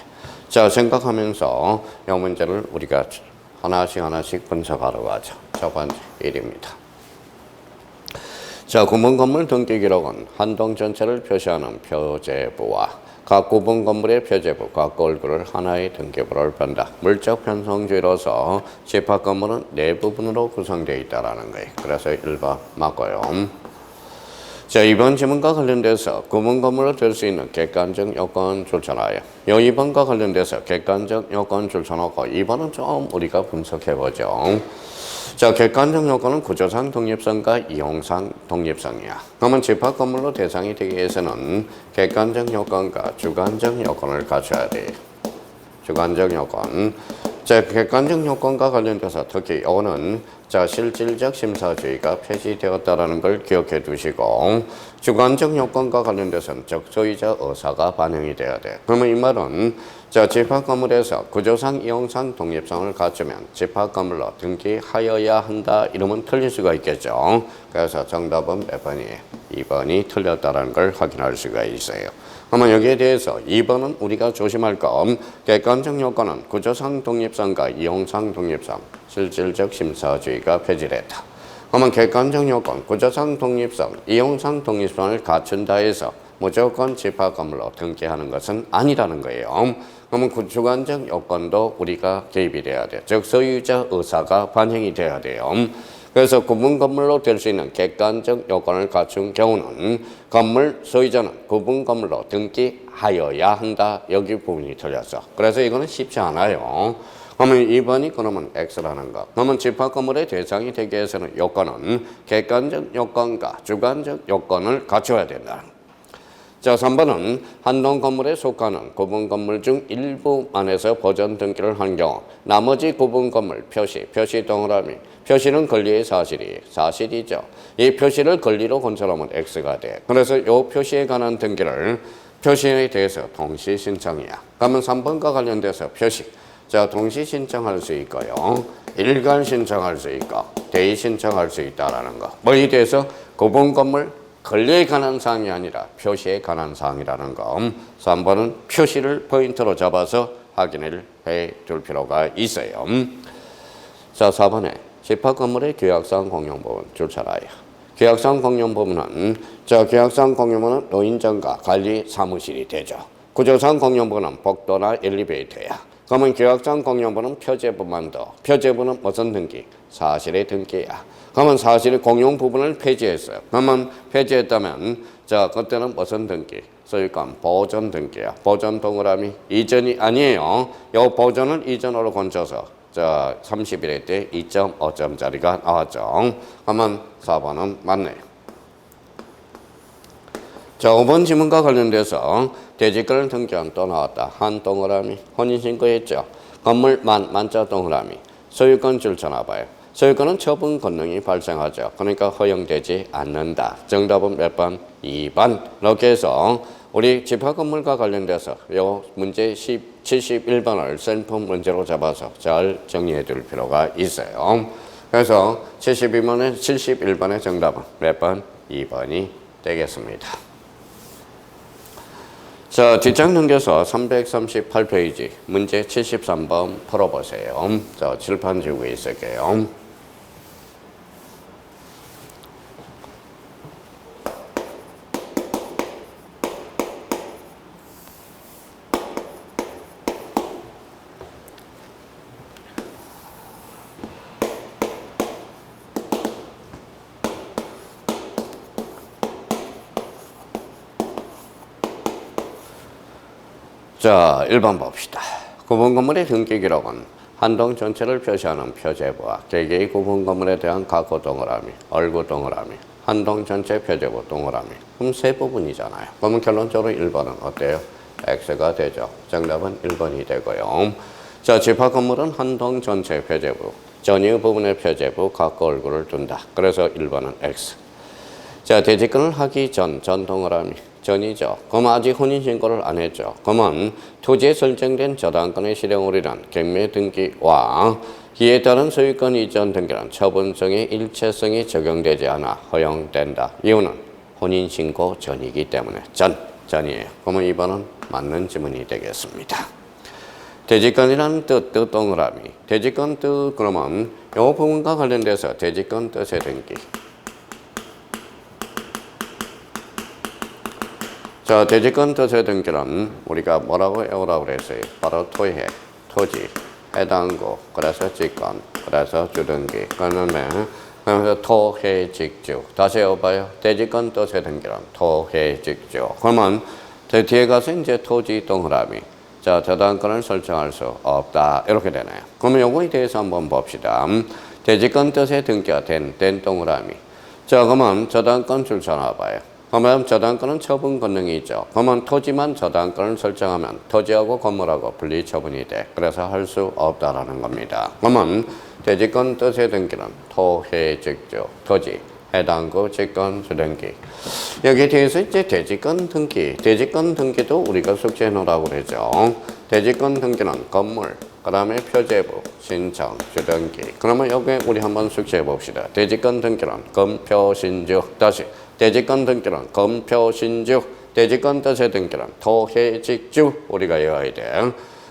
자, 생각하면서 이 문제를 우리가 하나씩 분석하러 가죠. 첫 번째 1입니다. 자, 구분 건물 등기 기록은 한동 전체를 표시하는 표제부와 각 구분 건물의 표제부, 각 얼굴을 하나의 등기부를 뺀다. 물적 편성주의로서 집합 건물은 네 부분으로 구성되어 있다는 거예요. 그래서 1번 맞고요. 자, 이번 지문과 관련돼서 구분 건물을 될 수 있는 객관적 요건 줄쳐놔요. 이 2번과 관련돼서 객관적 요건 줄쳐놓고 2번은 좀 우리가 분석해보죠. 자, 객관적 요건은 구조상 독립성과 이용상 독립성이야. 그러면 집합 건물로 대상이 되기 위해서는 객관적 요건과 주관적 요건을 갖춰야 돼. 주관적 요건. 자, 객관적 요건과 관련돼서 특히 이거는 자, 실질적 심사주의가 폐지되었다는 걸 기억해 두시고 주관적 요건과 관련돼서는 적소유자 의사가 반영이 돼야 돼. 그러면 이 말은 자, 집합 건물에서 구조상 이용상 독립성을 갖추면 집합 건물로 등기하여야 한다. 이러면 틀릴 수가 있겠죠. 그래서 정답은 몇 번이에요? 2번이 틀렸다는 걸 확인할 수가 있어요. 그러면 여기에 대해서 2번은 우리가 조심할 건 객관적 요건은 구조상 독립성과 이용상 독립성, 실질적 심사주의가 폐지됐다. 그러면 객관적 요건, 구조상 독립성, 이용상 독립성을 갖춘다 해서 무조건 집합 건물로 등기하는 것은 아니라는 거예요. 그러면 주관적 요건도 우리가 개입이 돼야 돼요. 즉 소유자 의사가 반영이 돼야 돼요. 그래서 구분 건물로 될 수 있는 객관적 요건을 갖춘 경우는 건물 소유자는 구분 건물로 등기하여야 한다. 여기 부분이 틀렸어. 그래서 이거는 쉽지 않아요. 그러면 2번이 그러면 X라는 거. 그러면 집합 건물의 대상이 되기 위해서는 요건은 객관적 요건과 주관적 요건을 갖춰야 된다. 자, 3번은 한동 건물에 속하는 구분 건물 중 일부만에서 보전 등기를 한 경우 나머지 구분 건물 표시 동그라미. 표시는 권리의 사실이죠. 이 표시를 권리로 건설하면 X가 돼. 그래서 이 표시에 관한 등기를 표시에 대해서 동시 신청이야. 그러면 3번과 관련돼서 표시. 자, 동시 신청할 수 있고요. 일괄 신청할 수 있고 대의 신청할 수 있다라는 거. 뭐에 대해서 구분 건물 권리에 관한 사항이 아니라 표시에 관한 사항이라는 거. 3번은 표시를 포인트로 잡아서 확인을 해둘 필요가 있어요. 자, 4번에 집합 건물의 계약상 공용 부분 줄차라요. 계약상 공용 부분은 계약상 공용 부분은 노인정과 관리 사무실이 되죠. 구조상 공용 부분은 복도나 엘리베이터야. 그러면 계약상 공용 부분은 표제부만 더. 표제부는 무슨 등기? 사실의 등기야. 그러면 사실의 공용 부분을 폐지했어요. 그러면 폐지했다면 그때는 무슨 등기? 소유권 보존 등기야. 보존 동그라미 이전이 아니에요. 이 보존을 이전으로 건져서 30일에 때 2.5점짜리가 나왔죠. 그러면 4번은 맞네요. 자, 5번 지문과 관련돼서 대지권을 등기한 또 나왔다. 한 동그라미 혼인신고했죠. 건물 만자 동그라미 소유권 줄쳐놔봐요. 소유권은 처분 권능이 발생하죠. 그러니까 허용되지 않는다. 정답은 몇 번? 2번. 이렇게 해서 우리 집합 건물과 관련돼서 요 문제 71번을 셀프 문제로 잡아서 잘 정리해 둘 필요가 있어요. 그래서 71번의 정답은 몇 번? 2번이 되겠습니다. 자, 뒷장 넘겨서 338페이지 문제 73번 풀어보세요. 자, 칠판 지우고 있을게요. 자, 1번 봅시다. 구분 건물의 등기 기록은 한동 전체를 표시하는 표제부와 개개의 구분 건물에 대한 각호 동그라미, 얼구 동그라미, 한동 전체 표제부 동그라미. 그럼 세 부분이잖아요. 그러면 결론적으로 1번은 어때요? X가 되죠. 정답은 1번이 되고요. 자, 집합 건물은 한동 전체 표제부, 전유 부분의 표제부, 각호 얼굴을 둔다. 그래서 1번은 X. 자, 대지권을 하기 전 동그라미. 전이죠. 그럼 아직 혼인신고를 안 했죠. 그러면 토지에 설정된 저당권의 실행으로인한 경매 등기와 이에 따른 소유권 이전 등기는 처분성의 일체성이 적용되지 않아 허용된다. 이유는 혼인신고 전이기 때문에 전이에요. 그러면 2번은 맞는 지문이 되겠습니다. 대지권이라는 뜻 동그라미. 대지권 뜻 그러면 이 부분과 관련돼서 대지권 뜻의 등기. 자, 대지권 뜻의 등기는 우리가 뭐라고 외우라고 그랬어요? 바로 토해, 토지, 해당구, 그래서 직권, 그래서 주등기. 그러면서 토해직주. 다시 외워봐요. 대지권 뜻의 등기는 토해직주. 그러면 뒤에 가서 이제 토지 동그라미. 자, 저당권을 설정할 수 없다. 이렇게 되네요. 그러면 요거에 대해서 한번 봅시다. 대지권 뜻의 등기가 된 동그라미. 자, 그러면 저당권 줄쳐놔봐요. 그러면 저당권은 처분 권능이 있죠. 그러면 토지만 저당권을 설정하면 토지하고 건물하고 분리 처분이 돼. 그래서 할 수 없다라는 겁니다. 그러면 대지권 뜻의 등기는 토해직주, 토지, 해당구, 직권, 주등기. 여기 뒤에서 이제 대지권 등기도 우리가 숙지해 놓으라고 그러죠. 대지권 등기는 건물, 그 다음에 표제부, 신청, 주등기. 그러면 여기 우리 한번 숙지해 봅시다. 대지권 등기는 검표신주. 다시. 대지권 등기는 검표신주, 대지권 뜻의 등기는 토해직주 우리가 외워야 돼.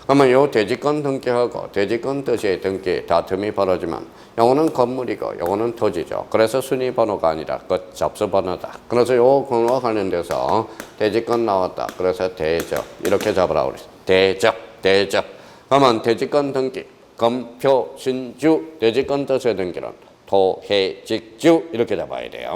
그러면 요 대지권 등기하고 대지권 뜻의 등기 다툼이 벌어지면 요거는 건물이고 요거는 토지죠. 그래서 순위번호가 아니라 그 접수번호다. 그래서 요 번호와 관련돼서 대지권 나왔다. 그래서 대접 이렇게 잡으라고 그랬어요. 대접. 그러면 대지권 등기 검표신주, 대지권 뜻의 등기는 토해직주 이렇게 잡아야 돼요.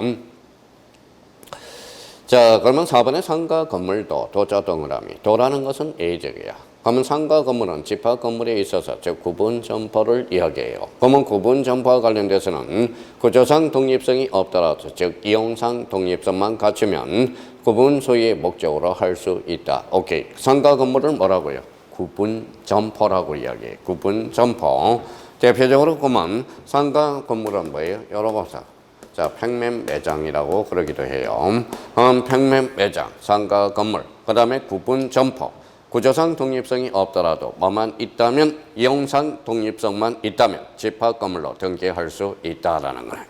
자, 그러면 4번의 상가 건물도 도자 동그라미. 도라는 것은 예적이야. 그러면 상가 건물은 집합 건물에 있어서 즉 구분 점포를 이야기해요. 그러면 구분 점포와 관련돼서는 구조상 독립성이 없더라도 즉 이용상 독립성만 갖추면 구분 소유의 목적으로 할 수 있다. 오케이. 상가 건물을 뭐라고요? 구분 점포라고 이야기해요. 구분 점포. 대표적으로 그러면 상가 건물은 뭐예요? 열어보자. 자, 평면 매장이라고 그러기도 해요. 평면 매장, 상가 건물, 그 다음에 구분 점포. 구조상 독립성이 없더라도 뭐만 있다면 이용상 독립성만 있다면 집합 건물로 등기할 수 있다라는 거예요.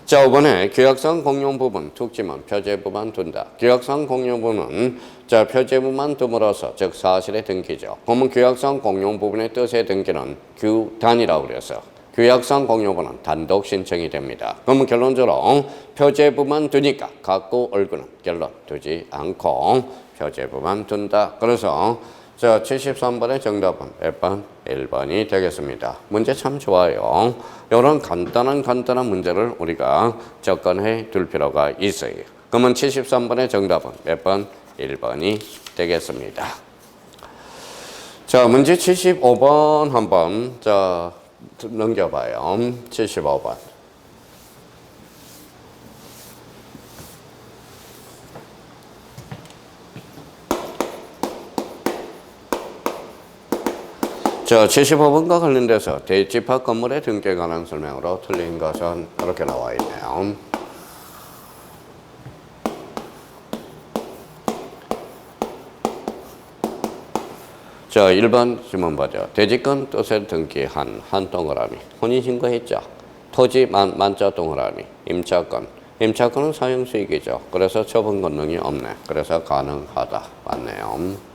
자, 5번에 규약상 공용 부분, 특징은 표제부만 둔다. 규약상 공용 부분은 자, 표제부만 둠으로써 즉 사실의 등기죠. 그러면 규약상 공용 부분의 뜻의 등기는 규단이라고 그래서 규약상 공용 부분은 단독 신청이 됩니다. 그러면 결론적으로 표제부만 두니까 갖고 얼굴은 결론 두지 않고 표제부만 둔다. 그래서 자, 73번의 정답은 몇 번? 1번이 되겠습니다. 문제 참 좋아요. 이런 간단한 문제를 우리가 접근해 둘 필요가 있어요. 그러면 73번의 정답은 몇 번? 1번이 되겠습니다. 자, 문제 75번 한번 자 넘겨봐요. 75번. 자, 75번과 관련돼서 대집합 건물의 등기에 관한 설명으로 틀린 것은 이렇게 나와 있네요. 자, 1번 질문 보죠. 대지권 뜻에 등기한 한 동그라미. 혼인신고했죠. 토지 만자 동그라미. 임차권. 임차권은 사용수익이죠. 그래서 처분 권능이 없네. 그래서 가능하다. 맞네요.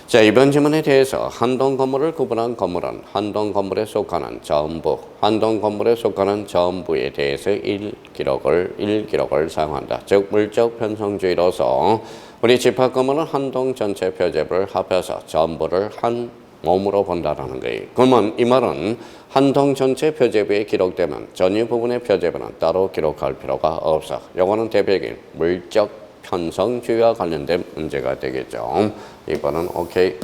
자, 이번 질문에 대해서 한동 건물을 구분한 건물은 한동 건물에 속하는 전부, 한동 건물에 속하는 전부에 대해서 1기록을 사용한다. 즉 물적 편성주의로서 우리 집합 건물은 한동 전체 표제부를 합해서 전부를 한 몸으로 본다라는 거예요. 그러면 이 말은 한동 전체 표제부에 기록되면 전유 부분의 표제부는 따로 기록할 필요가 없어. 요거는 대표적인 물적 편성주의와 관련된 문제가 되겠죠. 이번은 오케이.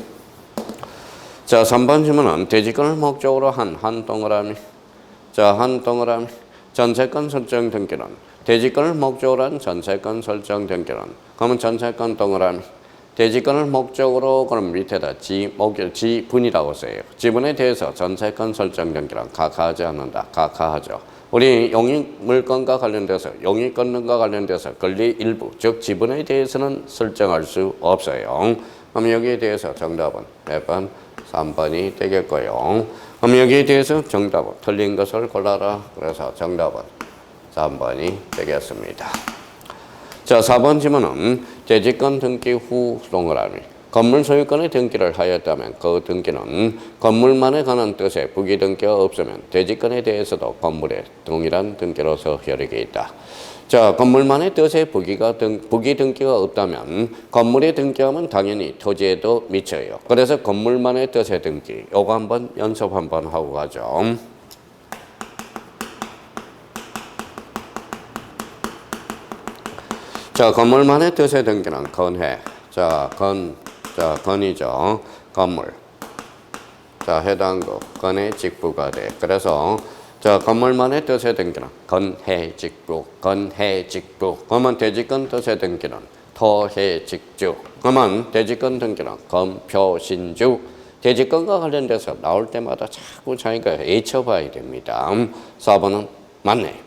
자, 3번 질문은 대지권을 목적으로 한 동그라미. 자, 한 동그라미. 전세권 설정 등기는 대지권을 목적으로 한 전세권 설정 등기는 그러면 전세권 동그라미. 대지권을 목적으로 그럼 밑에다 지분이라고 써요. 지분에 대해서 전세권 설정 등기는 각하하지 않는다. 각하하죠. 우리 용익물건과 관련돼서 용익권능과 관련돼서 권리 일부 즉 지분에 대해서는 설정할 수 없어요. 그럼 여기에 대해서 정답은 몇 번? 3번이 되겠고요. 그럼 여기에 대해서 정답은 틀린 것을 골라라. 그래서 정답은 3번이 되겠습니다. 자, 4번 질문은 대지권 등기 후 동그라미. 건물 소유권의 등기를 하였다면 그 등기는 건물만에 관한 뜻의 부기 등기가 없으면 대지권에 대해서도 건물의 동일한 등기로서 효력이 있다. 자, 건물만의 뜻의 부기 등기가 없다면 건물의 등기하면 당연히 토지에도 미쳐요. 그래서 건물만의 뜻의 등기 요거 한번 연습 한번 하고 가죠. 자, 건물만의 뜻의 등기는 건해. 자, 건이죠. 건물. 자, 해당구. 건의 직부가 돼. 그래서, 자, 건물만의 뜻의 등기는 건해직부. 그러면 대지권 뜻의 등기는 토해직주. 그러면 대지권 등기는 건표신주. 대지권과 관련돼서 나올 때마다 자꾸 자기가 애쳐봐야 됩니다. 4번은 맞네.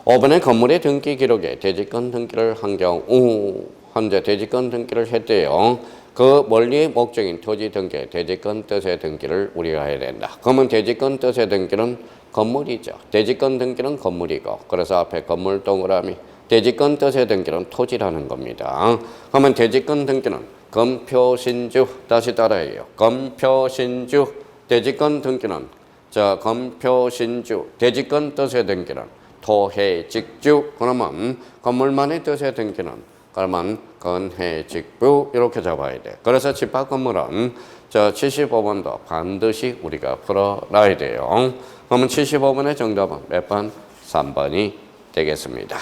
5번의 건물의 등기 기록에 대지권 등기를 한 경우 현재 대지권 등기를 했대요. 그 원리의 목적인 토지 등기, 대지권 뜻의 등기를 우리가 해야 된다. 그러면 대지권 뜻의 등기는 건물이죠. 대지권 등기는 건물이고 그래서 앞에 건물 동그라미 대지권 뜻의 등기는 토지라는 겁니다. 그러면 대지권 등기는 건표신주 다시 따라해요. 건표신주 대지권 등기는 자 건표신주 대지권 뜻의 등기는 토해직주. 그러면 건물만의 뜻의 등기는 그러면 건해직부 이렇게 잡아야 돼. 그래서 집합 건물은 저 75번도 반드시 우리가 풀어놔야 돼요. 그러면 75번의 정답은 몇 번? 3번이 되겠습니다.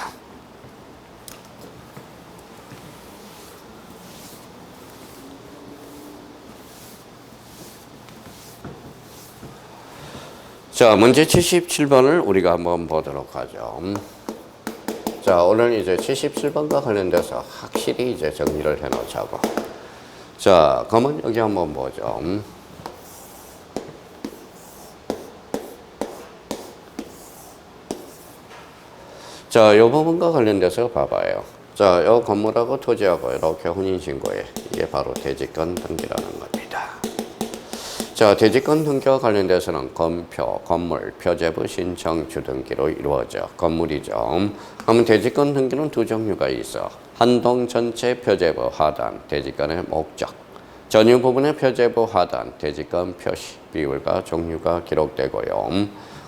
자, 문제 77번을 우리가 한번 보도록 하죠. 자, 오늘 이제 77번과 관련돼서 확실히 이제 정리를 해 놓자고. 자, 그러면 여기 한번 보죠. 자, 이 부분과 관련돼서 봐봐요. 자, 이 건물하고 토지하고 이렇게 혼인신고에 이게 바로 대지권 등기라는 겁니다. 자, 대지권 등기와 관련돼서는 건표, 건물, 표제부 신청 주등기로 이루어져. 건물이죠. 그러면 대지권 등기는 두 종류가 있어. 한동 전체 표제부 하단, 대지권의 목적. 전유 부분의 표제부 하단, 대지권 표시, 비율과 종류가 기록되고요.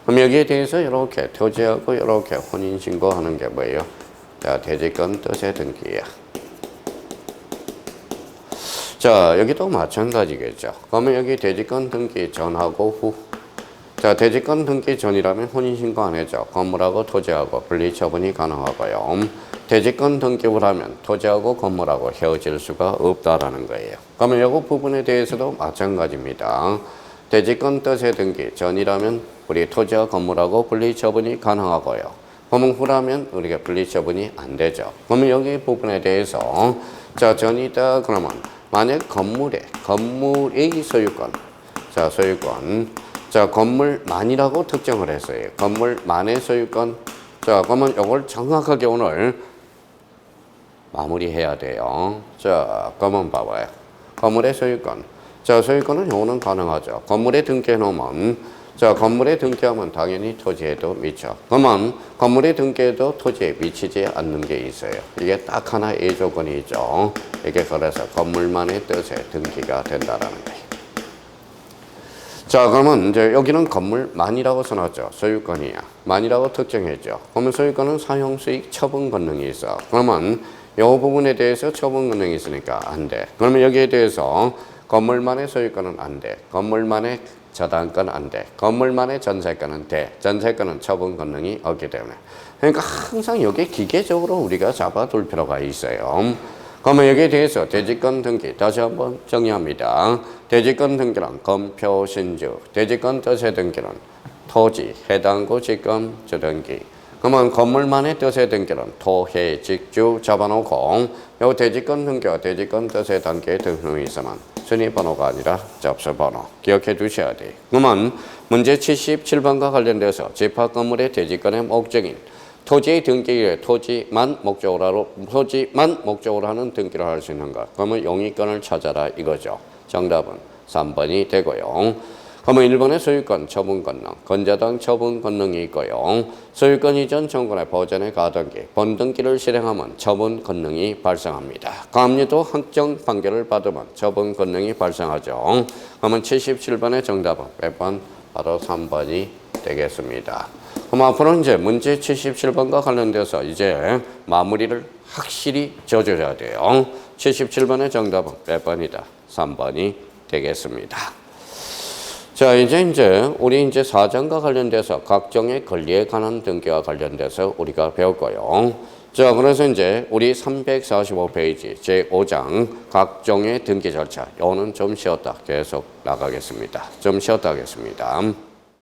그럼 여기에 대해서 이렇게 토지하고 이렇게 혼인신고하는 게 뭐예요? 자, 대지권 뜻의 등기야. 자, 여기도 마찬가지겠죠. 그러면 여기 대지권 등기 전하고 후. 자, 대지권 등기 전이라면 혼인신고 안 해죠. 건물하고 토지하고 분리처분이 가능하고요. 대지권 등기 후라면 토지하고 건물하고 헤어질 수가 없다라는 거예요. 그러면 이 부분에 대해서도 마찬가지입니다. 대지권 뜻의 등기 전이라면 우리 토지와 건물하고 분리처분이 가능하고요. 그러면 후라면 우리가 분리처분이 안 되죠. 그러면 여기 부분에 대해서 자, 전이다 그러면 만약 건물의 소유권, 자, 소유권, 자, 건물만이라고 특정을 했어요. 건물만의 소유권. 자, 그러면 이걸 정확하게 오늘 마무리해야 돼요. 자, 그러면 봐봐요. 건물의 소유권. 자, 소유권은 요거는 가능하죠. 건물에 등기해 놓으면, 자, 건물에 등기하면 당연히 토지에도 미쳐. 그러면 건물에 등기해도 토지에 미치지 않는 게 있어요. 이게 딱 하나 A 조건이 있죠. 이게 그래서 건물만의 뜻에 등기가 된다라는 거예요. 자, 그러면 이제 여기는 건물만이라고 써놨죠. 소유권이야. 만이라고 특정했죠. 그러면 소유권은 사용수익 처분 권능이 있어. 그러면 이 부분에 대해서 처분 권능이 있으니까 안 돼. 그러면 여기에 대해서 건물만의 소유권은 안 돼. 건물만의 저당권 안 돼. 건물만의 전세권은 돼. 전세권은 처분 권능이 없기 때문에. 그러니까 항상 여기에 기계적으로 우리가 잡아둘 필요가 있어요. 그러면 여기에 대해서 대지권 등기 다시 한번 정의합니다. 대지권 등기는 건표 신주, 대지권 뜻의 등기는 토지, 해당구 직권 주등기. 그러면 건물만의 뜻의 등기는 토해, 직주 잡아놓고 요 대지권 등기와 대지권 뜻의 단계의 등록이 있으면 순위번호가 아니라 접수번호 기억해 두셔야 돼요. 그러면 문제 77번과 관련돼서 집합 건물의 대지권의 목적인 토지의 등기에 토지만 목적으로 하는 등기를 할 수 있는 것. 그러면 용의권을 찾아라 이거죠. 정답은 3번이 되고요. 그러면 1번의 소유권, 처분 권능, 건저당 처분 권능이 있고요. 소유권 이전 청구의 보전의 가등기, 본등기를 실행하면 처분 권능이 발생합니다. 가압류도 확정 판결을 받으면 처분 권능이 발생하죠. 그러면 77번의 정답은 몇 번? 바로 3번이 되겠습니다. 그럼 앞으로 이제 문제 77번과 관련돼서 이제 마무리를 확실히 지어줘야 돼요. 77번의 정답은 몇 번이다? 3번이 되겠습니다. 자, 이제 우리 이제 사정과 관련돼서 각종의 권리에 관한 등기와 관련돼서 우리가 배웠고요. 자, 그래서 이제 우리 345페이지 제5장 각종의 등기 절차. 요거는 좀 쉬었다 계속 나가겠습니다. 좀 쉬었다 하겠습니다.